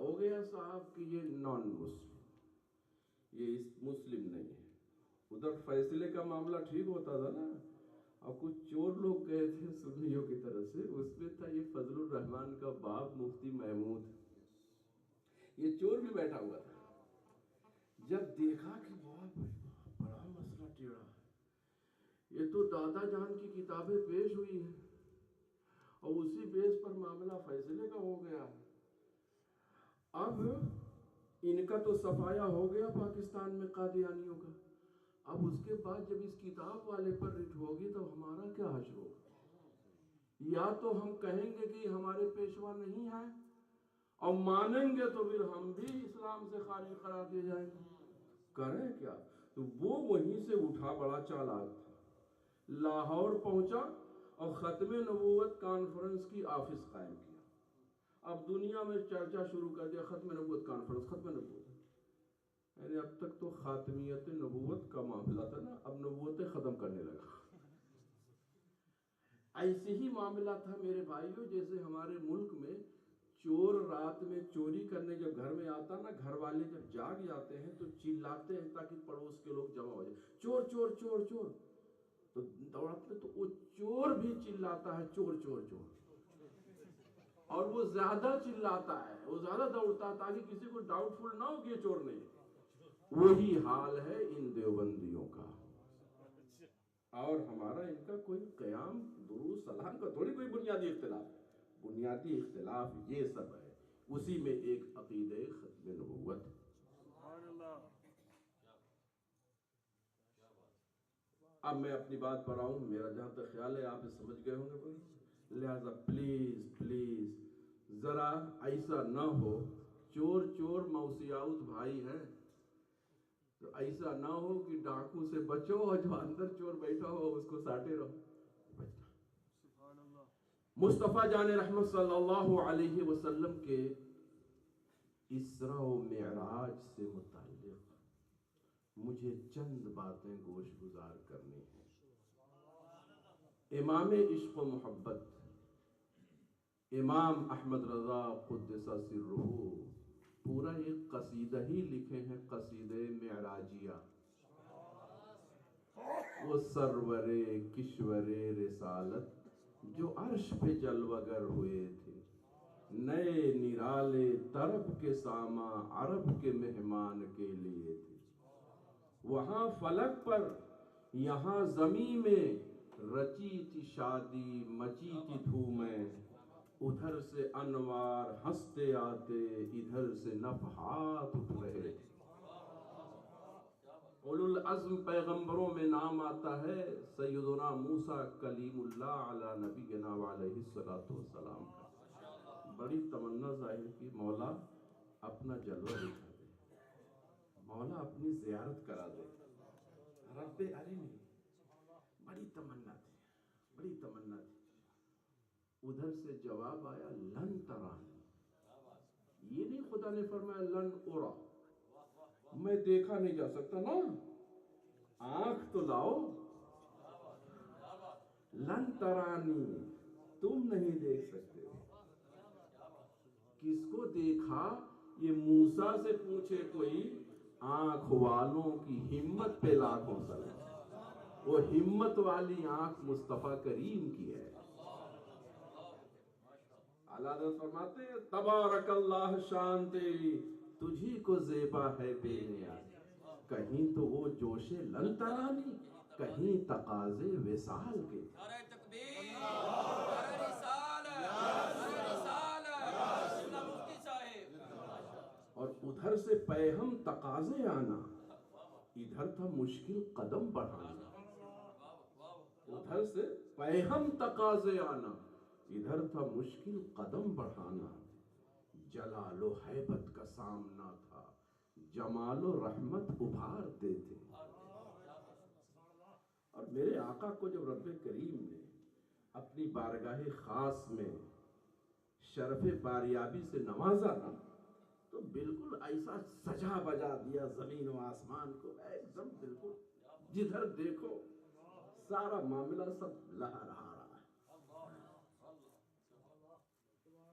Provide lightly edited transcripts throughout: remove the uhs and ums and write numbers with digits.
ہو گیا صاحب کہ یہ نان مسلم، یہ مسلم نہیں ہے۔ ادھر فیصلے کا معاملہ ٹھیک ہوتا تھا نا، اور کچھ چور لوگ گئے تھے سنیوں کی طرف سے، اس میں تھا یہ فضل الرحمان کا باپ مفتی محمود، یہ چور بھی بیٹھا ہوا تھا۔ جب دیکھا کہ باپ بڑا مسئلہ ٹیڑھا ہے، یہ تو دادا جان کی کتابیں پیش ہوئی ہیں اور اسی بیس پر معاملہ فیصلے کا ہو گیا، اب ان کا تو صفایا ہو گیا پاکستان میں قادیانیوں کا، اب اس کے بعد جب اس کتاب والے پر رٹ ہوگی تو ہمارا کیا حشر ہوگا؟ یا تو ہم کہیں گے کہ ہمارے پیشوا نہیں ہیں اور مانیں گے تو پھر ہم بھی اسلام سے خارج قرار دیے جائیں گے، کریں کیا؟ تو وہ وہیں سے اٹھا، بڑا چالاک تھا، لاہور پہنچا اور ختم نبوت کانفرنس کی آفس قائم کیا۔ اب دنیا میں چرچا شروع کر دیا، ختم نبوت کانفرنس، ختم نبوت، یعنی اب تک تو خاتمیت نبوت کا معاملہ تھا نا، اب نبوتیں ختم کرنے لگا۔ ایسے ہی معاملہ تھا میرے بھائیوں، جیسے ہمارے ملک میں چور رات میں چوری کرنے جب گھر میں آتا نا، گھر والے جب جاگ جاتے ہیں تو چلاتے ہیں تاکہ پڑوس کے لوگ جمع ہو جائے، چور چور چور چور، تو دوڑتے تو وہ چور بھی چلاتا ہے چور چور چور، اور وہ زیادہ چلاتا ہے، وہ زیادہ دوڑتا ہے تاکہ کسی کو ڈاؤٹ فل نہ ہو کہ یہ چور نہیں ہے۔ وہی حال ہے ان دیوبندیوں کا، اور ہمارا ان کا کوئی قیام درود سلام کا تھوڑی کوئی بنیادی اختلاف ہے، بنیادی اختلاف یہ سب ہے، اسی میں ایک عقیدہ ختم نبوت۔ اب میں اپنی بات پر آؤں، میرا جہاں تک خیال ہے آپ سمجھ گئے ہوں گے، لہذا پلیز پلیز ذرا ایسا نہ ہو، چور چور موسیاؤت بھائی ہیں، تو ایسا نہ ہو کہ ڈاکو سے بچو اور جو اندر چور بیٹھا ہو اس کو ساٹے رہو، بچنا۔ مصطفیٰ جان رحمت صلی اللہ علیہ وسلم کے اسراء و معراج سے متعلق مجھے چند باتیں گوش گزار کرنی ہیں۔ امام عشق و محبت امام احمد رضا قدس سرہ پورا ایک قصیدہ ہی لکھے ہیں، قصیدہ معراجیہ۔ وہ سرور کشور رسالت جو عرش پہ جلوگر ہوئے تھے، نئے نرالے طرب کے ساما عرب کے مہمان کے لیے تھے، وہاں فلک پر یہاں زمین میں رچی تھی شادی مچی تھی دھومیں، ادھر سے انوار ہنستے آتے ادھر سے نفحات اٹھ رہے تھے۔ اولو العزم پیغمبروں میں نام آتا ہے سیدنا موسیٰ کلیم اللہ علی نبینا علیہ السلام کا۔ بڑی تمنا ظاہر کی، مولا اپنا جلوہ دکھا دے، مولا اپنی زیارت کرا دے، رب ارنی، بڑی تمنا تھی، بڑی تمنا تھی۔ ادھر سے جواب آیا لن ترانی، یہ نہیں خدا نے فرمایا لن ارا، میں دیکھا نہیں جا سکتا نا، آنکھ تو لاؤ، لن ترانی، تم نہیں دیکھ سکتے۔ کس کو دیکھا؟ یہ موسیٰ سے پوچھے کوئی، آنکھ والوں کی ہمت پہ لاکھوں سلام، وہ ہمت والی آنکھ مصطفیٰ کریم کی ہے۔ اللہ حضرت فرماتے ہیں تبارک اللہ شان تیری تجھی کو زیبا ہے بے نیاز، کہیں تو وہ جوش لن ترانی، کہیں تقاضے وصال کے۔ نعرہ تکبیر، نعرہ رسالت، نعرہ رسالت، مفتی صاحب۔ اور ادھر سے پیہم تقاضے آنا، ادھر تھا مشکل قدم بڑھانا، ادھر سے پیہم تقاضے آنا، ادھر تھا مشکل قدم بڑھانا، جلال و حیبت کا سامنا تھا، جمال و رحمت ابھارتے تھے۔ اور میرے آقا کو جب رب کریم نے اپنی بارگاہ خاص میں شرف باریابی سے نوازا نا، تو بالکل ایسا سجا بجا دیا زمین و آسمان کو، ایک دم بالکل جدھر دیکھو سارا معاملہ سب لہرا رہا ہے۔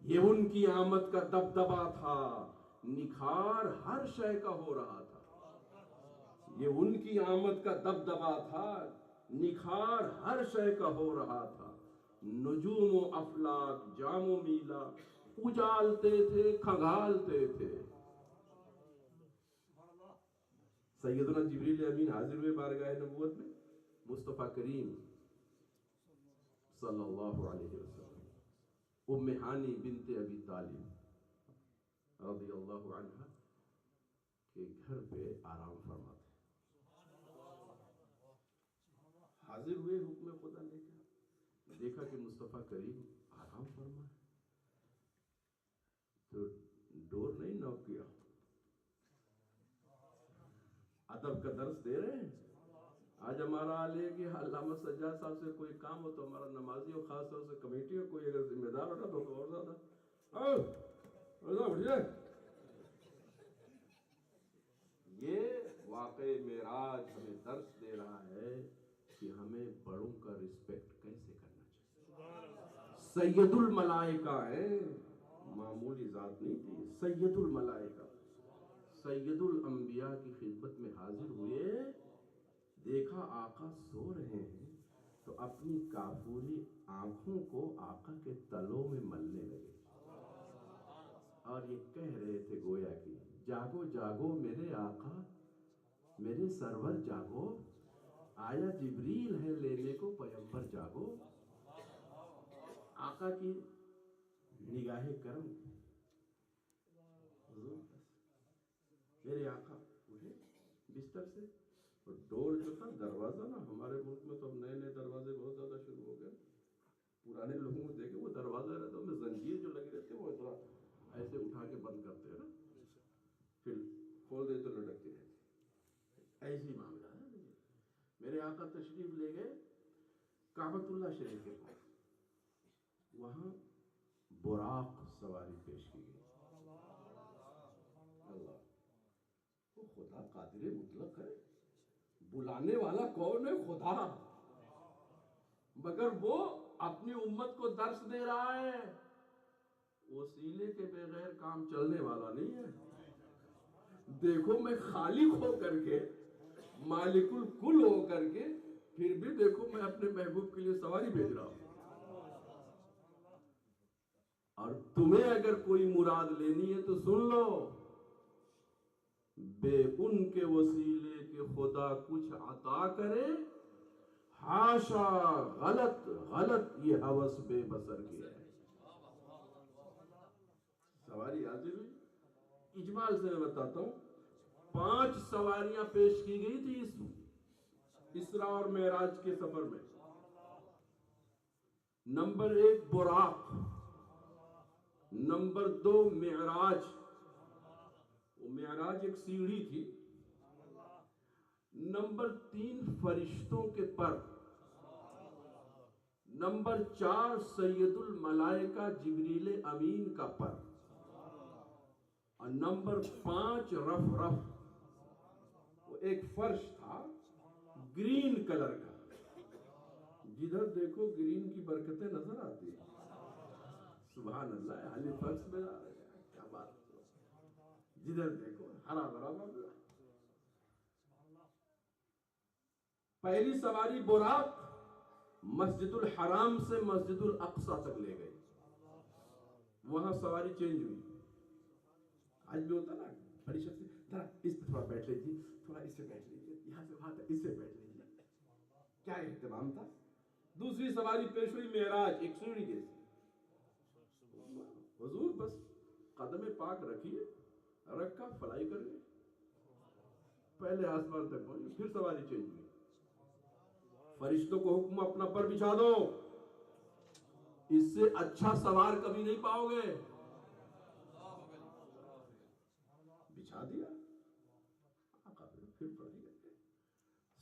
یہ ان کی آمد کا دبدبا تھا، نکھار ہر شے کا ہو رہا تھا. یہ ان کی آمد کا دبدبا تھا، نکھار ہر شے کا ہو رہا تھا. نجوم و افلاک جام و میلا اجالتے تھے، کھنگالتے تھے. سیدنا جبریل امین حاضر ہوئے بارگاہ نبوت میں. مصطفیٰ کریم صلی اللہ علیہ وسلم ام ہانی بنت ابی طالب رضی اللہ عنہ کے گھر پہ آرام فرما تھے. حاضر ہوئے حکم خدا لے کر، دیکھا کہ مصطفیٰ کریم آرام فرما ہے تو ڈور نہیں نوک کیا. ادب کا درس دے رہے ہیں. آج ہمارا حال ہے کہ علامہ سجاد صاحب سے کوئی کام ہو تو ہمارا نمازی اور خاص طور سے کمیٹی اور کوئی اگر ذمہ دار ہوتا تو اور زیادہ. یہ واقع معراج ہمیں درس دے رہا ہے کہ ہمیں بڑوں کا رسپیکٹ کیسے کرنا چاہیے. سید الملائکہ ہیں، معمولی ذات نہیں تھی. سید الملائکہ سید الانبیاء کی خدمت میں حاضر ہوئے. دیکھا آقا سو رہے ہیں تو اپنی کافوری آنکھوں کو آقا کے تلوں میں ملنے لگے اور یہ کہہ رہے تھے گویا کہ جاگو جاگو میرے آقا، میرے سرور جاگو، آیا جبریل ہے لینے کو پیغمبر جاگو. آقا کی نگاہ کرم میرے آقا اٹھے بستر سے. اور ڈور جو تھا دروازہ نا، ہمارے ملک میں تو اب نئے نئے دروازے بہت زیادہ شروع ہو گئے. پرانے لوگوں کو دیکھے وہ دروازہ رہتا ہے میں زنجیر جو لگی رہتی ہے وہ اتنا ایسے اٹھا کے بند کرتے ہیں نا، پھر کھول دے تو لٹکتے رہتے. ایسی معاملہ ہے. میرے آقا تشریف لے گئے کعبۃ اللہ شریف کے پاس. وہاں براق سواری پیش کی گئی. اللہ وہ خدا قادر مطلق ہے، بلانے والا کون ہے؟ خدا. مگر وہ اپنی امت کو درس دے رہا ہے وسیلے کے بغیر کام چلنے والا نہیں ہے. دیکھو میں خالق ہو کر کے، مالک الکل ہو کر کے، پھر بھی دیکھو میں اپنے محبوب کے لیے سواری بھیج رہا ہوں. اور تمہیں اگر کوئی مراد لینی ہے تو سن لو، بے ان کے وسیلے کے خدا کچھ عطا کرے، حاشا غلط غلط یہ ہوس بے بسر کیا ہے. سواری حاضر ہوئی. اجمال سے میں بتاتا ہوں 5 سواریاں پیش کی گئی تھی اس اسرا اور معراج کے سفر میں. نمبر 1 براق، نمبر 2 معراج. وہ معراج ایک سیڑھی تھی. نمبر 3 فرشتوں کے پر. نمبر 4 سید الملائکہ جبریل امین کا پر. اور نمبر 5 رف رف. وہ ایک فرش تھا گرین کلر کا، جدھر دیکھو گرین کی برکتیں نظر آتی ہیں. سبحان اللہ. حالی فرش میں آ رہے ہیں، کیا بات. جدھر دیکھو ہرا بھرا معاملہ. پہلی سواری براق مسجد الحرام سے مسجد الاقصی تک لے گئے. وہاں سواری چینج ہوئی. آج بھی ہوتا نا بڑی شخص ذرا اس پہ تھوڑا بیٹھ لیجیے، تھوڑا اس سے بیٹھ لیجیے، یہاں سے وہاں تک اس سے بیٹھ لیجیے. کیا اہتمام تھا. دوسری سواری پیش ہوئی معراج، ایک سیڑھی جیسی. حضور بس قدم پاک رکھیے، رکھا فلائی کر گئے، پہلے آسمان تک پہنچے. پھر سواری چینج ہوئی. فرشتوں کو حکم اپنا پر بچھا دو، اس سے اچھا سوار کبھی نہیں پاؤ گے. بچھا دیا. پھر پڑھائی کرتے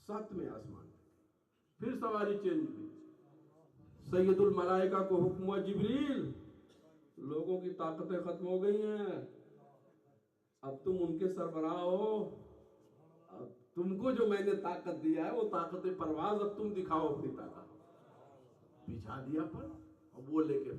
7ویں آسمان. پھر سواری چینج ہوئی. سید الملائکہ کو حکم ہوا جبریل لوگوں کی طاقتیں ختم ہو گئی ہیں، اب تم ان کے سربراہ ہو، اب تم کو جو میں نے طاقت دیا ہے وہ طاقت پرواز اب تم دکھاؤ اپنی طاقت. بچھا دیا پر اب وہ لے کے